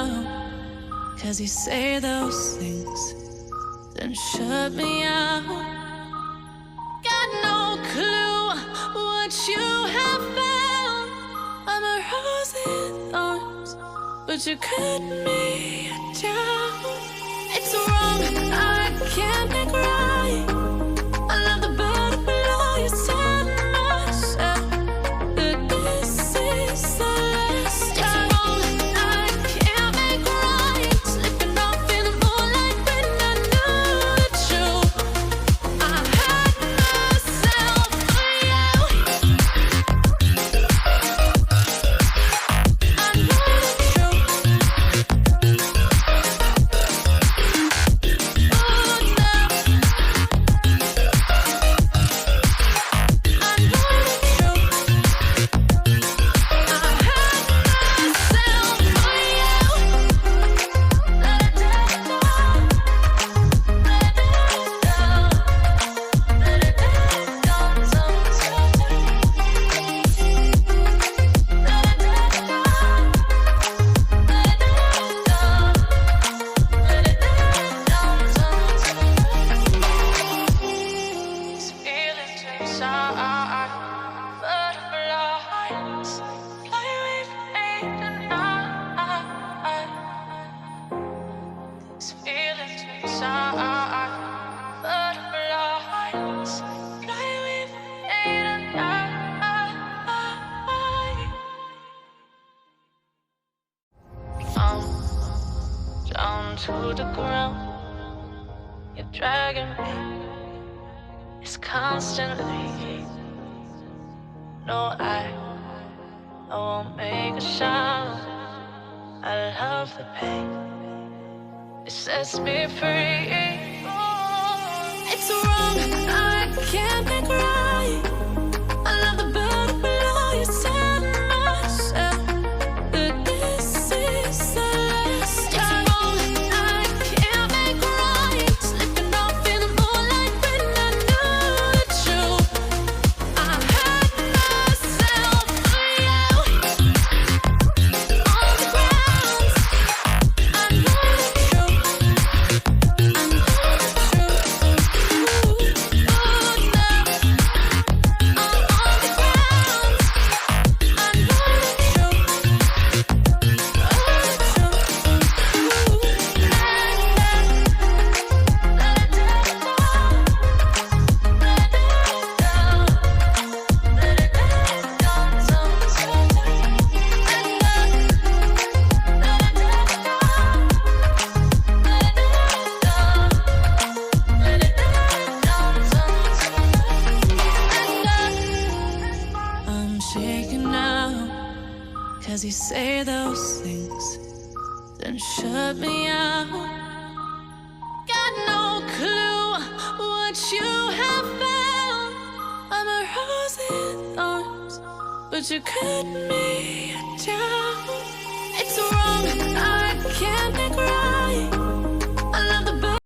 now, 'cause you say those things, then shut me out. Got no clue what you have found. I'm a rose in thorns, but you cut me down. It's wrong, I can't make right. I love the bird below you, said myself that this is the last time. It's wrong, I can't make right. Slipping off in the moonlight when I knew the truth. I had myself for you. I know the truth. To the ground, you're dragging me. It's constantly. No, I won't make a sound. I love the pain. It sets me free. It's wrong, I can't make right. I love the bird below you, said myself that this is the last time. Cause you say those things, then shut me out. Got no clue what you have found. I'm a rose in thorns, but you cut me down. It's wrong, I can't make right.